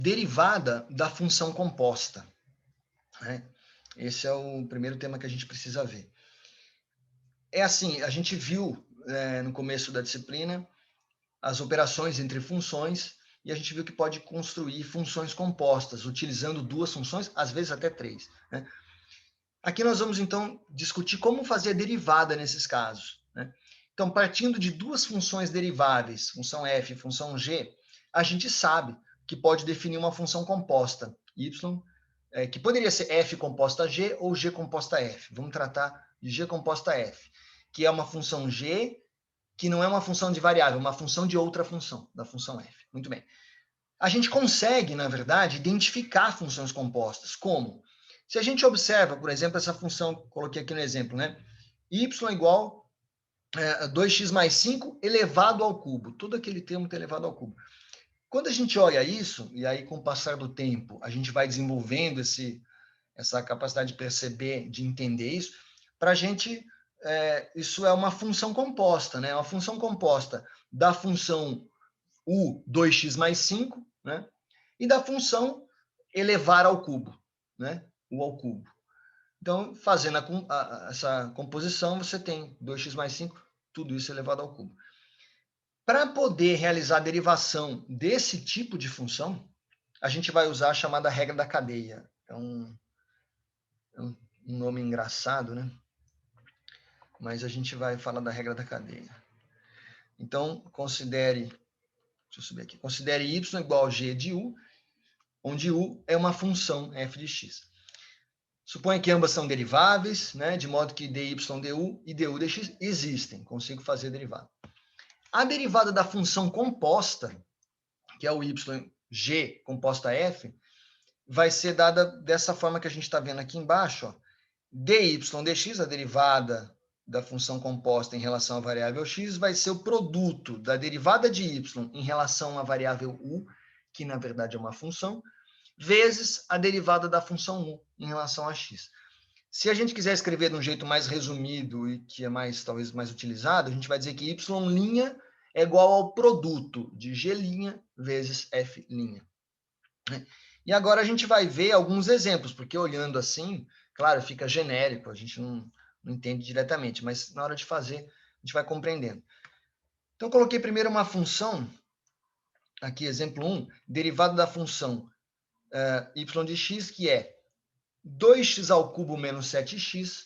derivada da função composta, né? Esse é o primeiro tema que a gente precisa ver. É assim, a gente viu no começo da disciplina as operações entre funções e a gente viu que pode construir funções compostas, utilizando duas funções, às vezes até três, né? Aqui nós vamos, então, discutir como fazer a derivada nesses casos, né? Então, partindo de duas funções deriváveis, função f e função g, a gente sabe que pode definir uma função composta, y, que poderia ser f composta g ou g composta f. Vamos tratar de g composta f, que é uma função g que não é uma função de variável, uma função de outra função, da função f. Muito bem. A gente consegue, na verdade, identificar funções compostas. Como? Se a gente observa, por exemplo, essa função, coloquei aqui no exemplo, né? Y igual 2x mais 5 elevado ao cubo. Todo aquele termo está elevado ao cubo. Quando a gente olha isso, e aí com o passar do tempo, a gente vai desenvolvendo essa capacidade de perceber, de entender isso, para a gente, isso é uma função composta, né? Uma função composta da função u 2x mais 5, né? E da função elevar ao cubo, né? U ao cubo. Então, fazendo essa composição, você tem 2x mais 5, tudo isso elevado ao cubo. Para poder realizar a derivação desse tipo de função, a gente vai usar a chamada regra da cadeia. É um nome engraçado, né? Mas a gente vai falar da regra da cadeia. Então, considere, deixa eu subir aqui, considere y igual a g de u, onde u é uma função f de x. Suponha que ambas são deriváveis, né, de modo que dy du e du dx existem, consigo fazer a derivada. A derivada da função composta, que é o g composta f, vai ser dada dessa forma que a gente está vendo aqui embaixo, ó. Dy dx, a derivada da função composta em relação à variável x, vai ser o produto da derivada de y em relação à variável u, que na verdade é uma função, vezes a derivada da função u em relação a x. Se a gente quiser escrever de um jeito mais resumido e que é talvez mais utilizado, a gente vai dizer que y' é igual ao produto de g' vezes f'. E agora a gente vai ver alguns exemplos, porque olhando assim, claro, fica genérico, a gente não entende diretamente, mas na hora de fazer, a gente vai compreendendo. Então, eu coloquei primeiro uma função, aqui, exemplo 1, derivada da função y de x, que é 2x ao cubo menos 7x,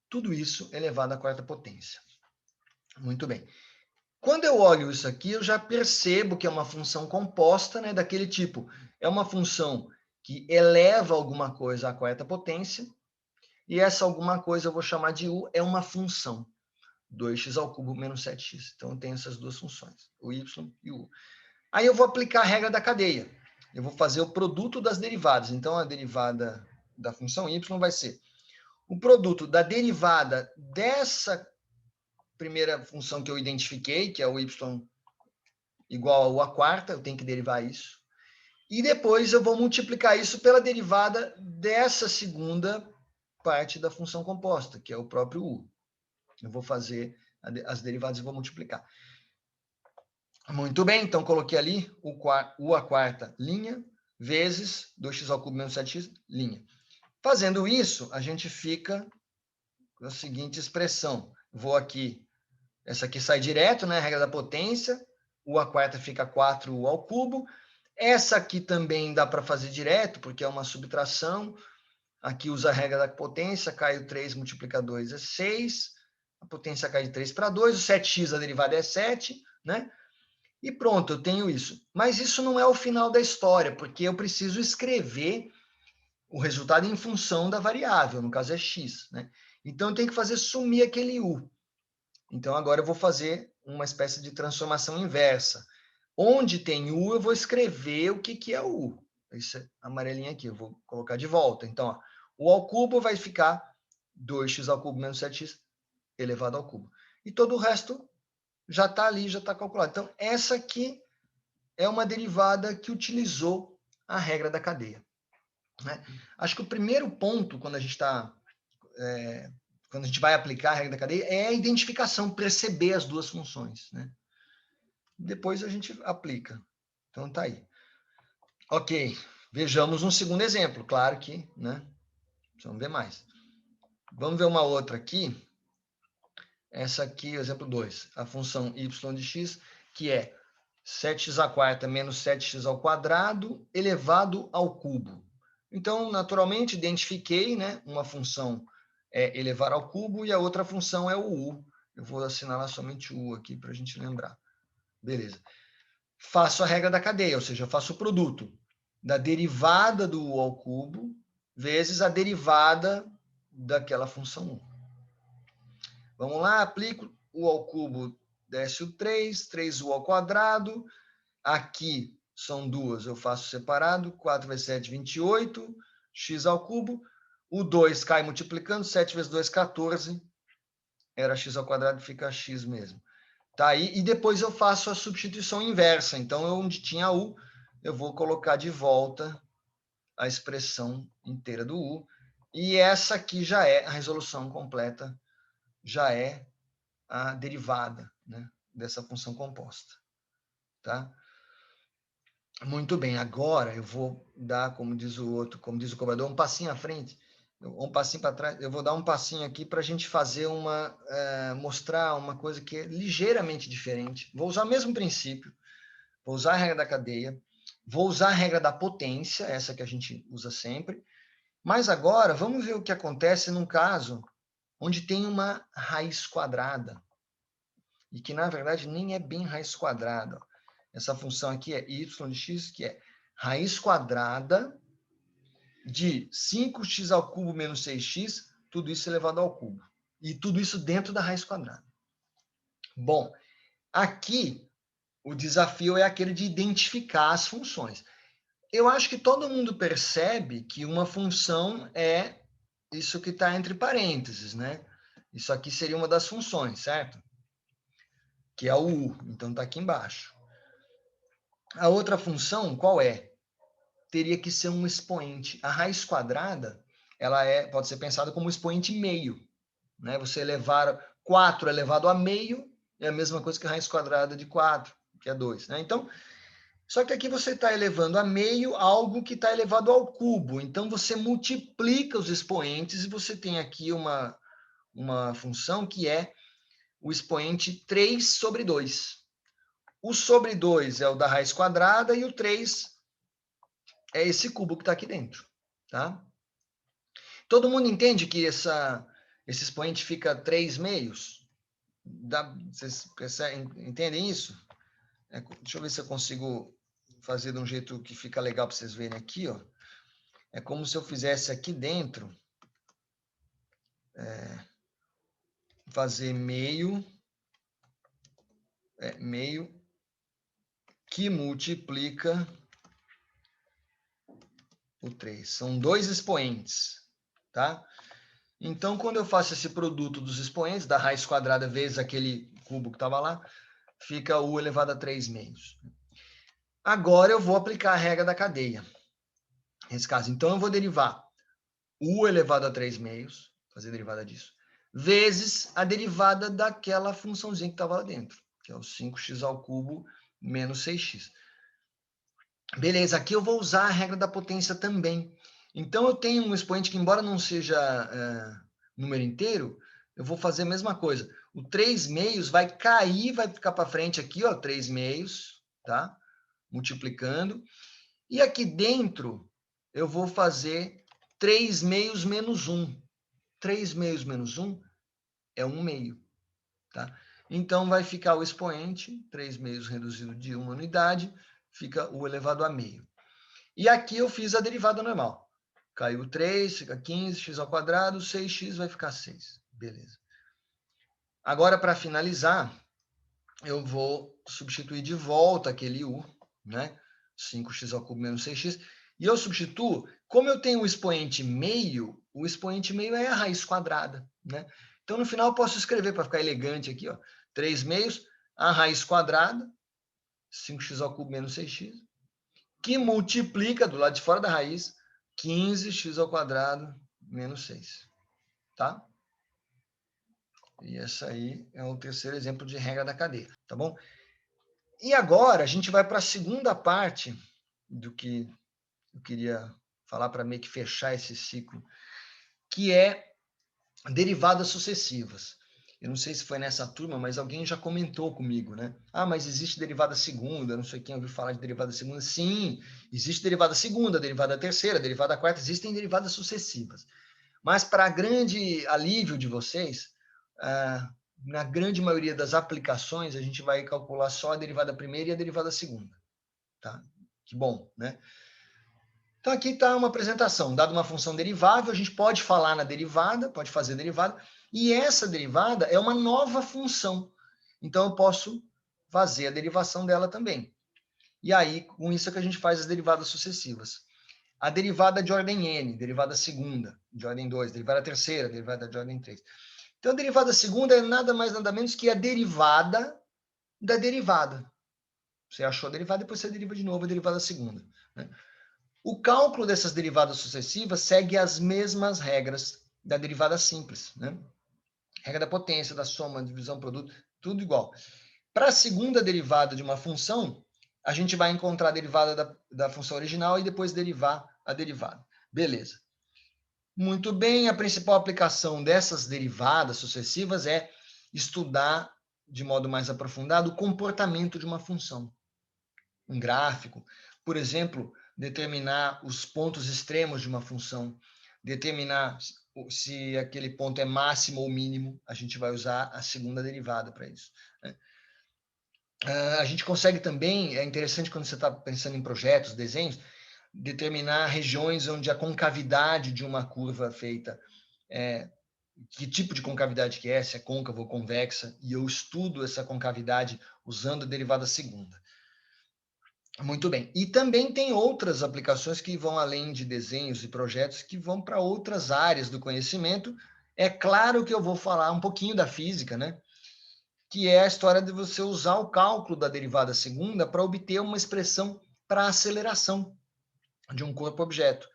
tudo isso elevado à quarta potência. Muito bem. Quando eu olho isso aqui, eu já percebo que é uma função composta, né, daquele tipo. É uma função que eleva alguma coisa à quarta potência, e essa alguma coisa eu vou chamar de u, é uma função. 2x ao cubo menos 7x. Então, eu tenho essas duas funções, o y e o u. Aí eu vou aplicar a regra da cadeia. Eu vou fazer o produto das derivadas. Então, a derivada da função y vai ser o produto da derivada dessa primeira função que eu identifiquei, que é o y igual a u à quarta, eu tenho que derivar isso. E depois eu vou multiplicar isso pela derivada dessa segunda parte da função composta, que é o próprio u. Eu vou fazer as derivadas e vou multiplicar. Muito bem, então coloquei ali u à quarta linha, vezes 2x ao cubo menos 7x, linha. Fazendo isso, a gente fica com a seguinte expressão. Vou aqui, essa aqui sai direto, né? Regra da potência, u à quarta fica 4u ao cubo. Essa aqui também dá para fazer direto, porque é uma subtração. Aqui usa a regra da potência, cai o 3, multiplica 2 é 6. A potência cai de 3 para 2, o 7x, a derivada é 7, né? E pronto, eu tenho isso. Mas isso não é o final da história, porque eu preciso escrever o resultado em função da variável, no caso é x, né? Então, eu tenho que fazer sumir aquele u. Então, agora eu vou fazer uma espécie de transformação inversa. Onde tem u, eu vou escrever o que é o u. Esse amarelinho aqui, eu vou colocar de volta. Então, ó, u ao cubo vai ficar 2x ao cubo menos 7x elevado ao cubo. E todo o resto já está ali, já está calculado. Então, essa aqui é uma derivada que utilizou a regra da cadeia, né? Acho que o primeiro ponto, quando a gente vai aplicar a regra da cadeia, é a identificação, perceber as duas funções, né? Depois a gente aplica. Então, tá aí. Ok, vejamos um segundo exemplo. Claro que, né? Vamos ver mais. Vamos ver uma outra aqui. Essa aqui, exemplo 2. A função y de x, que é 7x² menos 7x² elevado ao cubo. Então, naturalmente, identifiquei, né, uma função é elevar ao cubo e a outra função é o u. Eu vou assinalar somente o u aqui para a gente lembrar. Beleza. Faço a regra da cadeia, ou seja, eu faço o produto da derivada do u ao cubo vezes a derivada daquela função u. Vamos lá, aplico u ao cubo, desce o 3, 3u ao quadrado. Aqui são duas, eu faço separado. 4 vezes 7, 28. X ao cubo. O 2 cai multiplicando. 7 vezes 2, 14. Era x ao quadrado, fica x mesmo. Tá aí. E depois eu faço a substituição inversa. Então, onde tinha u, eu vou colocar de volta a expressão inteira do u. E essa aqui já é a resolução completa, já é a derivada, né, dessa função composta. Tá? Muito bem, agora eu vou dar, como diz o outro, como diz o cobrador, um passinho à frente, um passinho para trás. Eu vou dar um passinho aqui para a gente fazer mostrar uma coisa que é ligeiramente diferente. Vou usar o mesmo princípio, vou usar a regra da cadeia, vou usar a regra da potência, essa que a gente usa sempre, mas agora vamos ver o que acontece num caso onde tem uma raiz quadrada, e que na verdade nem é bem raiz quadrada. Essa função aqui é y de x, que é raiz quadrada de 5x ao cubo menos 6x, tudo isso elevado ao cubo. E tudo isso dentro da raiz quadrada. Bom, aqui o desafio é aquele de identificar as funções. Eu acho que todo mundo percebe que uma função é isso que está entre parênteses, né? Isso aqui seria uma das funções, certo? Que é o u, então está aqui embaixo. A outra função, qual é? Teria que ser um expoente. A raiz quadrada, ela pode ser pensada como um expoente meio. Né? Você elevar 4 elevado a meio é a mesma coisa que a raiz quadrada de 4, que é 2. Né? Então, só que aqui você está elevando a meio algo que está elevado ao cubo. Então, você multiplica os expoentes e você tem aqui uma função que é o expoente 3 sobre 2. O sobre 2 é o da raiz quadrada e o 3 é esse cubo que está aqui dentro. Tá? Todo mundo entende que esse expoente fica 3 meios? Vocês entendem isso? Deixa eu ver se eu consigo fazer de um jeito que fica legal para vocês verem aqui. Ó. É como se eu fizesse aqui dentro, fazer meio que multiplica o 3. São dois expoentes. Tá? Então, quando eu faço esse produto dos expoentes, da raiz quadrada vezes aquele cubo que estava lá, fica u elevado a 3 meios. Agora eu vou aplicar a regra da cadeia. Nesse caso, então eu vou derivar u elevado a 3 meios, fazer a derivada disso, vezes a derivada daquela funçãozinha que estava lá dentro, que é o 5x ao cubo menos 6x. Beleza, aqui eu vou usar a regra da potência também. Então, eu tenho um expoente que, embora não seja número inteiro, eu vou fazer a mesma coisa. O 3 meios vai cair, vai ficar para frente aqui, ó, 3 meios, tá? Multiplicando. E aqui dentro, eu vou fazer 3 meios menos 1. 3 meios menos 1 é 1 meio, tá? Então, vai ficar o expoente, 3 meios reduzido de 1 unidade, fica u elevado a meio. E aqui eu fiz a derivada normal. Caiu 3, fica 15, x ao quadrado, 6x vai ficar 6. Beleza. Agora, para finalizar, eu vou substituir de volta aquele u, né? 5x ao cubo menos 6x. E eu substituo, como eu tenho o expoente meio é a raiz quadrada, né? Então, no final, eu posso escrever, para ficar elegante aqui, ó, 3 meios, a raiz quadrada, 5x ao cubo menos 6x, que multiplica do lado de fora da raiz 15x ao quadrado menos 6. Tá? E esse aí é o terceiro exemplo de regra da cadeia. Tá bom? E agora a gente vai para a segunda parte do que eu queria falar para meio que fechar esse ciclo, que é derivadas sucessivas. Eu não sei se foi nessa turma, mas alguém já comentou comigo, né? Ah, mas existe derivada segunda, não sei quem ouviu falar de derivada segunda. Sim, existe derivada segunda, derivada terceira, derivada quarta, existem derivadas sucessivas. Mas para grande alívio de vocês, na grande maioria das aplicações, a gente vai calcular só a derivada primeira e a derivada segunda. Tá? Que bom, né? Então, aqui está uma apresentação. Dada uma função derivável, a gente pode falar na derivada, pode fazer derivada, e essa derivada é uma nova função. Então, eu posso fazer a derivação dela também. E aí, com isso é que a gente faz as derivadas sucessivas. A derivada de ordem n, derivada segunda, de ordem 2, derivada terceira, derivada de ordem 3. Então, a derivada segunda é nada mais, nada menos que a derivada da derivada. Você achou a derivada, depois você deriva de novo a derivada segunda. Né? O cálculo dessas derivadas sucessivas segue as mesmas regras da derivada simples. Né? Regra da potência, da soma, divisão, produto, tudo igual. Para a segunda derivada de uma função, a gente vai encontrar a derivada da função original e depois derivar a derivada. Beleza. Muito bem, a principal aplicação dessas derivadas sucessivas é estudar de modo mais aprofundado o comportamento de uma função. Um gráfico, por exemplo, determinar os pontos extremos de uma função, determinar se aquele ponto é máximo ou mínimo, a gente vai usar a segunda derivada para isso. Né? A gente consegue também, é interessante quando você está pensando em projetos, desenhos, determinar regiões onde a concavidade de uma curva feita que tipo de concavidade que é, se é côncava ou convexa, e eu estudo essa concavidade usando a derivada segunda. Muito bem. E também tem outras aplicações que vão além de desenhos e projetos, que vão para outras áreas do conhecimento. É claro que eu vou falar um pouquinho da física, né? Que é a história de você usar o cálculo da derivada segunda para obter uma expressão para aceleração de um corpo-objeto,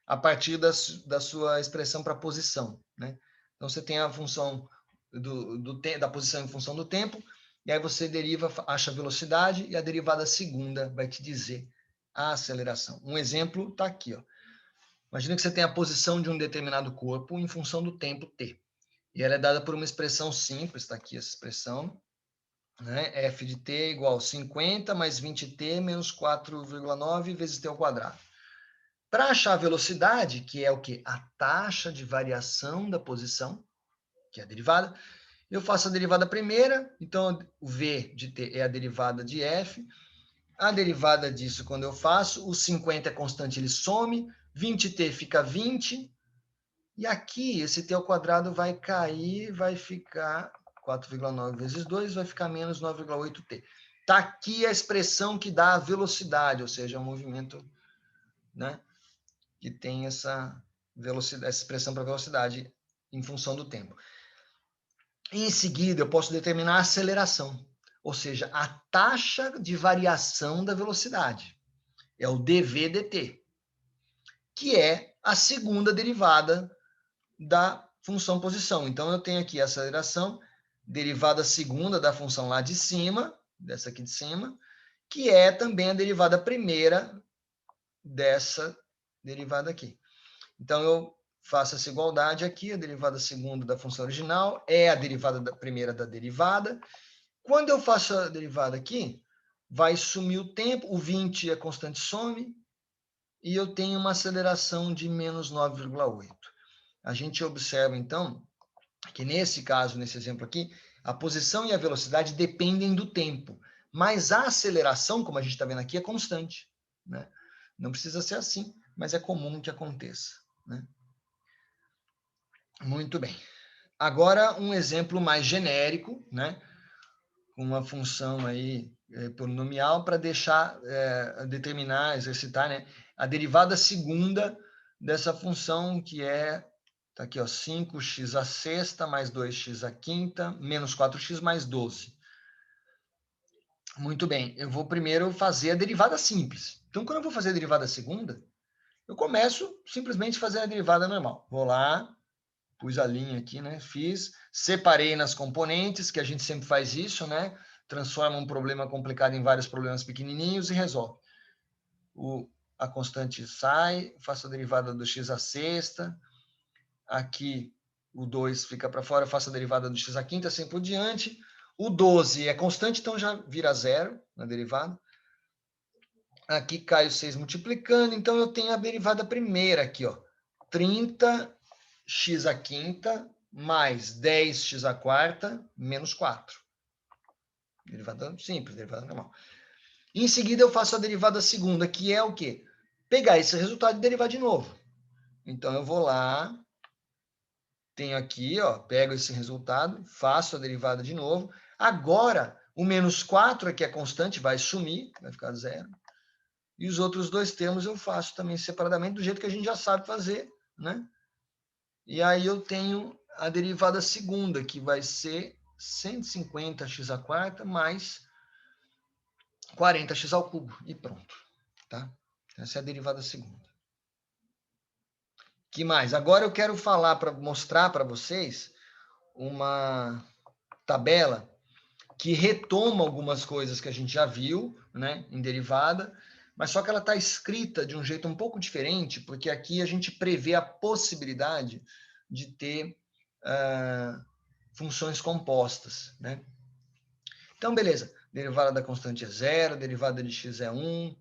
a partir da sua expressão para posição. Né? Então, você tem a função da posição em função do tempo, e aí você deriva, acha a velocidade, e a derivada segunda vai te dizer a aceleração. Um exemplo está aqui. Ó. Imagina que você tem a posição de um determinado corpo em função do tempo t. E ela é dada por uma expressão simples, está aqui essa expressão, né? F de t igual a 50 mais 20t menos 4,9 vezes t ao quadrado. Para achar a velocidade, que é o quê? A taxa de variação da posição, que é a derivada, eu faço a derivada primeira, então o v de t é a derivada de f. A derivada disso, quando eu faço, o 50 é constante, ele some, 20t fica 20, e aqui esse t ao quadrado vai cair, vai ficar 4,9 vezes 2, vai ficar menos 9,8t. Está aqui a expressão que dá a velocidade, ou seja, o movimento, né, que tem essa velocidade, essa expressão para velocidade em função do tempo. Em seguida, eu posso determinar a aceleração, ou seja, a taxa de variação da velocidade. É o dv dt, que é a segunda derivada da função posição. Então, eu tenho aqui a aceleração, derivada segunda da função lá de cima, dessa aqui de cima, que é também a derivada primeira dessa derivada aqui. Então, eu faço essa igualdade aqui, a derivada segunda da função original é a derivada primeira da derivada. Quando eu faço a derivada aqui, vai sumir o tempo, o 20 é constante some, e eu tenho uma aceleração de menos 9,8. A gente observa, então, que nesse caso, nesse exemplo aqui, a posição e a velocidade dependem do tempo, mas a aceleração, como a gente está vendo aqui, é constante. Né? Não precisa ser assim, mas é comum que aconteça. Né? Muito bem. Agora, um exemplo mais genérico, né? Com uma função aí polinomial para determinar, exercitar, né? A derivada segunda dessa função que é, tá aqui, ó, 5x à sexta mais 2x à quinta menos 4x mais 12. Muito bem, eu vou primeiro fazer a derivada simples. Então, quando eu vou fazer a derivada segunda, eu começo simplesmente fazendo a derivada normal. Vou lá, pus a linha aqui, né? Fiz, separei nas componentes, que a gente sempre faz isso, né? Transforma um problema complicado em vários problemas pequenininhos e resolve. a constante sai, faço a derivada do x à sexta, aqui o 2 fica para fora, eu faço a derivada do x à quinta, assim por diante. O 12 é constante, então já vira zero na derivada. Aqui cai o 6 multiplicando, então eu tenho a derivada primeira aqui, ó. 30x à quinta mais 10x à quarta menos 4. Derivada simples, derivada normal. Em seguida, eu faço a derivada segunda, que é o quê? Pegar esse resultado e derivar de novo. Então, eu vou lá, tenho aqui, ó, pego esse resultado, faço a derivada de novo. Agora, o menos 4 aqui é constante, vai sumir, vai ficar zero. E os outros dois termos eu faço também separadamente, do jeito que a gente já sabe fazer, né? E aí eu tenho a derivada segunda, que vai ser 150x à quarta mais 40x ao cubo. E pronto, tá? Essa é a derivada segunda. Que mais? Agora eu quero falar para mostrar para vocês uma tabela que retoma algumas coisas que a gente já viu, né, em derivada, mas só que ela está escrita de um jeito um pouco diferente, porque aqui a gente prevê a possibilidade de ter funções compostas, né? Então, beleza. Derivada da constante é zero, derivada de x é 1,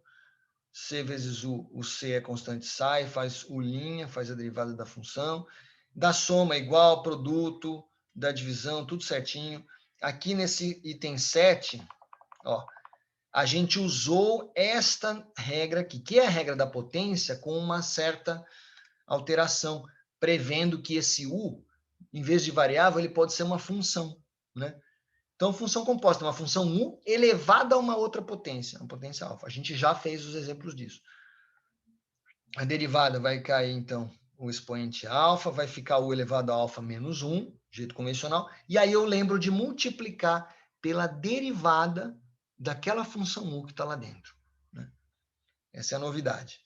c vezes o c é constante sai, faz u', faz a derivada da função. Da soma é igual, produto, da divisão, tudo certinho. Aqui nesse item 7, ó, a gente usou esta regra aqui, que é a regra da potência, com uma certa alteração, prevendo que esse u, em vez de variável, ele pode ser uma função, né? Então, função composta é uma função u elevada a uma outra potência, uma potência alfa. A gente já fez os exemplos disso. A derivada vai cair, então, o expoente alfa, vai ficar u elevado a alfa menos 1, jeito convencional, e aí eu lembro de multiplicar pela derivada daquela função u que está lá dentro, né? Essa é a novidade.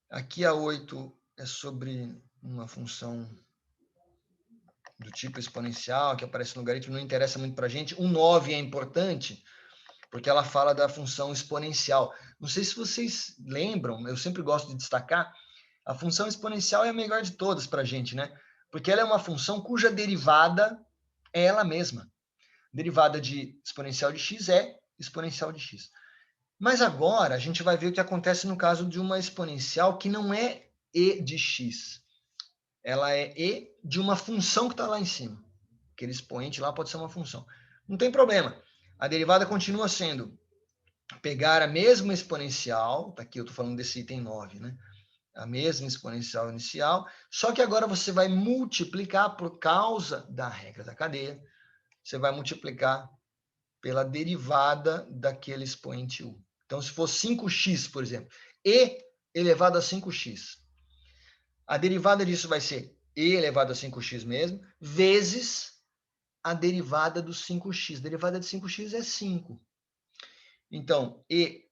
Aqui a 8 é sobre uma função do tipo exponencial, que aparece no logaritmo, não interessa muito para a gente. O 9 é importante, porque ela fala da função exponencial. Não sei se vocês lembram, eu sempre gosto de destacar, a função exponencial é a melhor de todas para a gente, né? Porque ela é uma função cuja derivada é ela mesma. Derivada de exponencial de x é exponencial de x. Mas agora a gente vai ver o que acontece no caso de uma exponencial que não é e de x. Ela é e de uma função que está lá em cima. Aquele expoente lá pode ser uma função. Não tem problema. A derivada continua sendo pegar a mesma exponencial, tá aqui eu estou falando desse item 9, né? A mesma exponencial inicial, só que agora você vai multiplicar por causa da regra da cadeia, você vai multiplicar pela derivada daquele expoente u. Então, se for 5x, por exemplo, e elevado a 5x, a derivada disso vai ser e elevado a 5x mesmo, vezes a derivada do 5x. A derivada de 5x é 5. Então, e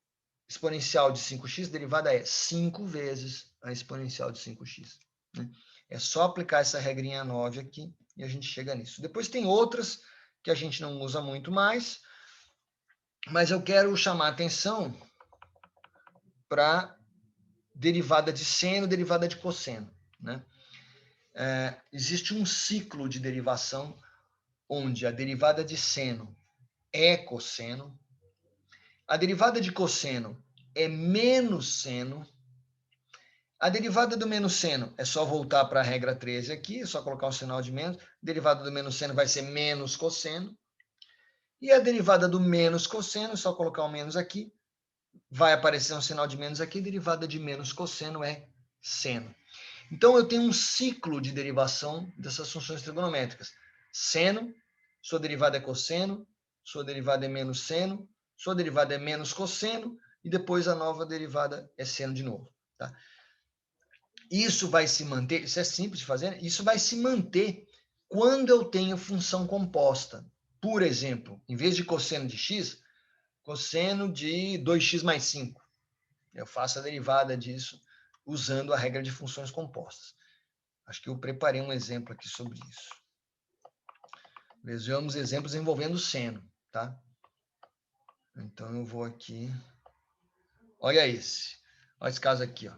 exponencial de 5x, derivada é 5 vezes a exponencial de 5x. Né? É só aplicar essa regrinha 9 aqui e a gente chega nisso. Depois tem outras que a gente não usa muito mais, mas eu quero chamar a atenção para derivada de seno, derivada de cosseno. Né? Existe um ciclo de derivação onde a derivada de seno é cosseno, a derivada de cosseno é menos seno. A derivada do menos seno é só voltar para a regra 13 aqui, é só colocar um sinal de menos. A derivada do menos seno vai ser menos cosseno. E a derivada do menos cosseno, é só colocar um menos aqui, vai aparecer um sinal de menos aqui. A derivada de menos cosseno é seno. Então, eu tenho um ciclo de derivação dessas funções trigonométricas. Seno, sua derivada é cosseno, sua derivada é menos seno, sua derivada é menos cosseno, e depois a nova derivada é seno de novo. Tá? Isso vai se manter, isso é simples de fazer, isso vai se manter quando eu tenho função composta. Por exemplo, em vez de cosseno de x, cosseno de 2x mais 5. Eu faço a derivada disso usando a regra de funções compostas. Acho que eu preparei um exemplo aqui sobre isso. Vejamos exemplos envolvendo seno, tá? Então eu vou aqui. Olha esse. Olha esse caso aqui, ó.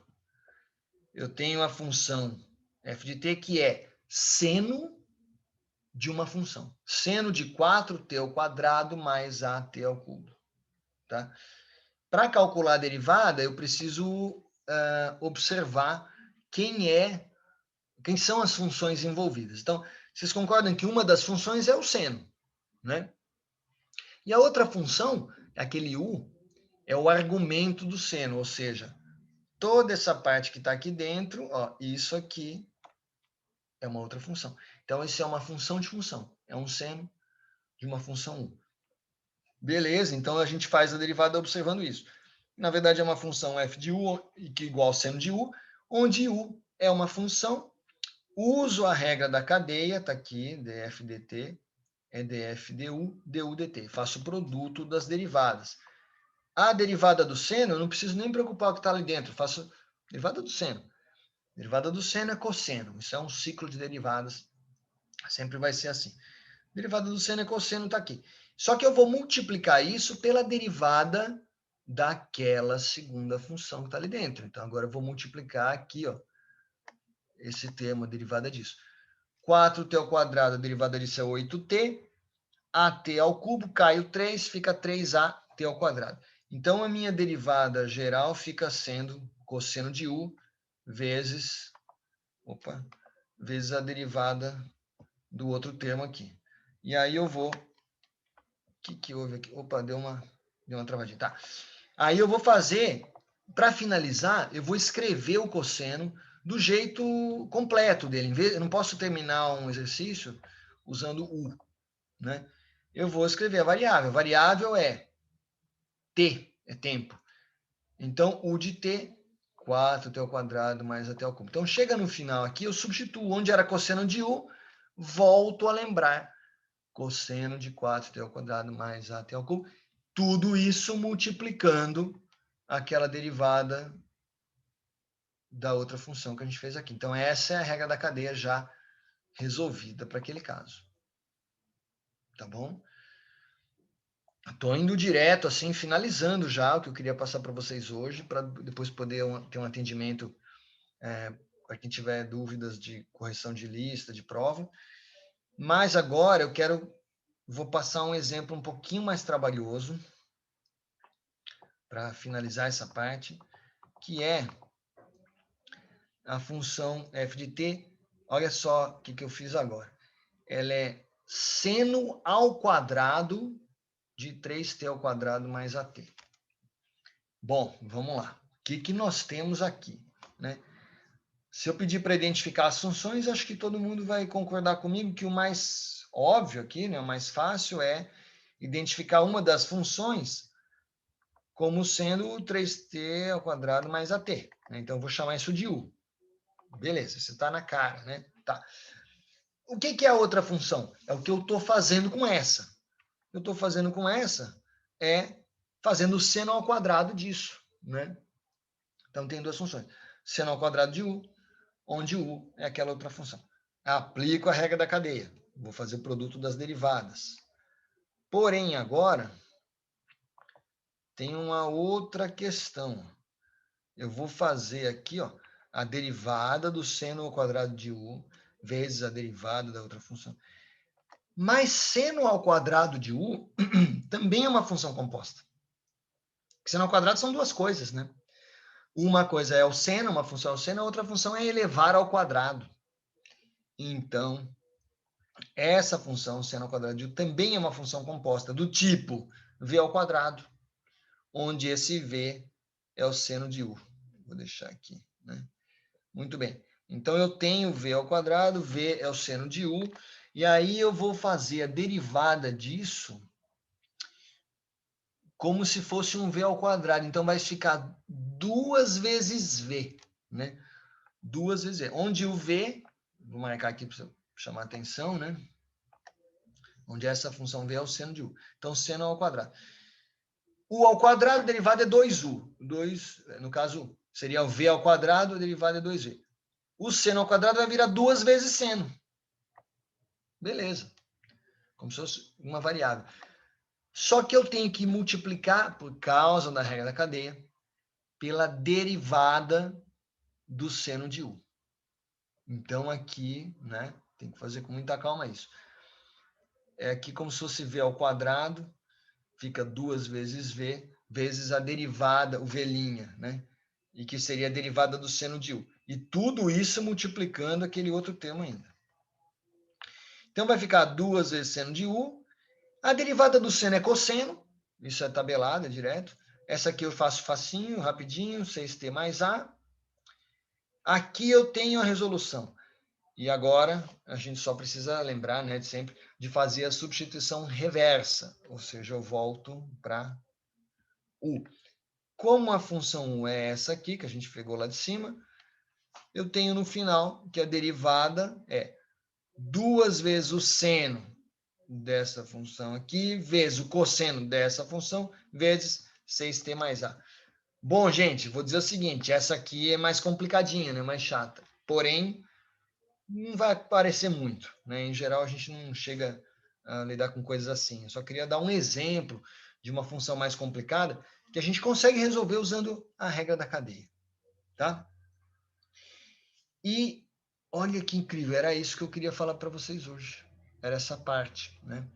Eu tenho a função f de t que é seno de uma função. Seno de 4t ao quadrado mais at ao cubo. Tá? Para calcular a derivada, eu preciso observar quem são as funções envolvidas. Então, vocês concordam que uma das funções é o seno, né? E a outra função, aquele u, é o argumento do seno, ou seja, toda essa parte que está aqui dentro, ó, isso aqui é uma outra função. Então, isso é uma função de função. É um seno de uma função u. Beleza, então a gente faz a derivada observando isso. Na verdade, é uma função f de u, que é igual ao seno de u, onde u é uma função. Uso a regra da cadeia, está aqui, df dt, é df du, du dt. Faço o produto das derivadas. A derivada do seno, eu não preciso nem preocupar com o que está ali dentro. Faço derivada do seno. Derivada do seno é cosseno. Isso é um ciclo de derivadas. Sempre vai ser assim. Derivada do seno é cosseno, está aqui. Só que eu vou multiplicar isso pela derivada daquela segunda função que está ali dentro. Então, agora eu vou multiplicar aqui, ó, esse termo, a derivada disso. 4t ao quadrado, a derivada disso é 8t. At ao cubo, cai o 3, fica 3at ao quadrado. Então, a minha derivada geral fica sendo cosseno de u vezes a derivada do outro termo aqui. E aí eu vou... O que houve aqui? Opa, deu uma travadinha. Tá. Aí eu vou fazer, para finalizar, eu vou escrever o cosseno do jeito completo dele. Eu não posso terminar um exercício usando u, né? Eu vou escrever a variável. A variável é t, é tempo. Então, u de t, 4t ao quadrado mais at ao cubo. Então, chega no final aqui, eu substituo onde era cosseno de u, volto a lembrar cosseno de 4t ao quadrado mais at ao cubo. Tudo isso multiplicando aquela derivada da outra função que a gente fez aqui. Então, essa é a regra da cadeia já resolvida para aquele caso. Tá bom? Estou indo direto, assim, finalizando já o que eu queria passar para vocês hoje, para depois poder ter um atendimento para quem tiver dúvidas de correção de lista, de prova. Mas agora vou passar um exemplo um pouquinho mais trabalhoso para finalizar essa parte, que é a função f de t. Olha só o que eu fiz agora. Ela é seno ao quadrado de 3t ao quadrado mais at. Bom, vamos lá. O que nós temos aqui, né? Se eu pedir para identificar as funções, acho que todo mundo vai concordar comigo que o mais óbvio aqui, né, o mais fácil é identificar uma das funções como sendo 3t ao quadrado mais at. Né? Então, eu vou chamar isso de u. Beleza, você está na cara, né? Tá. O que é a outra função? É o que eu estou fazendo com essa. O que eu estou fazendo com essa é fazendo o seno ao quadrado disso, né? Então, tem duas funções. Seno ao quadrado de u, onde u é aquela outra função. Aplico a regra da cadeia. Vou fazer o produto das derivadas. Porém, agora, tem uma outra questão. Eu vou fazer aqui, ó, a derivada do seno ao quadrado de u vezes a derivada da outra função. Mas seno ao quadrado de u também é uma função composta. Seno ao quadrado são duas coisas, né? Uma coisa é o seno, uma função é o seno, a outra função é elevar ao quadrado. Então, essa função, seno ao quadrado de u, também é uma função composta do tipo v ao quadrado, onde esse v é o seno de u. Vou deixar aqui, né? Muito bem. Então, eu tenho v ao quadrado, v é o seno de u, e aí eu vou fazer a derivada disso como se fosse um v ao quadrado. Então, vai ficar 2 vezes v, né? 2 vezes v. Onde o v, vou marcar aqui para chamar a atenção, né? Onde essa função v é o seno de u. Então, seno ao quadrado. U ao quadrado, a derivada é 2u. 2, no caso, seria o v ao quadrado, a derivada é 2v. O seno ao quadrado vai virar 2 vezes seno. Beleza. Como se fosse uma variável. Só que eu tenho que multiplicar, por causa da regra da cadeia, pela derivada do seno de U. Então, aqui, né, tem que fazer com muita calma isso. É aqui como se fosse V ao quadrado, fica 2 vezes V, vezes a derivada, o V', né? E que seria a derivada do seno de U. E tudo isso multiplicando aquele outro termo ainda. Então, vai ficar 2 vezes seno de U. A derivada do seno é cosseno, isso é tabelado, é direto. Essa aqui eu faço facinho, rapidinho, 6t mais A. Aqui eu tenho a resolução. E agora a gente só precisa lembrar, né, de sempre, de fazer a substituição reversa, ou seja, eu volto para U. Como a função U é essa aqui, que a gente pegou lá de cima, eu tenho no final que a derivada é 2 vezes o seno dessa função aqui, vezes o cosseno dessa função, vezes 6t mais A. Bom, gente, vou dizer o seguinte, essa aqui é mais complicadinha, né, mais chata. Porém, não vai parecer muito, né? Em geral, a gente não chega a lidar com coisas assim. Eu só queria dar um exemplo de uma função mais complicada que a gente consegue resolver usando a regra da cadeia, tá? E olha que incrível, era isso que eu queria falar para vocês hoje. Era essa parte, né?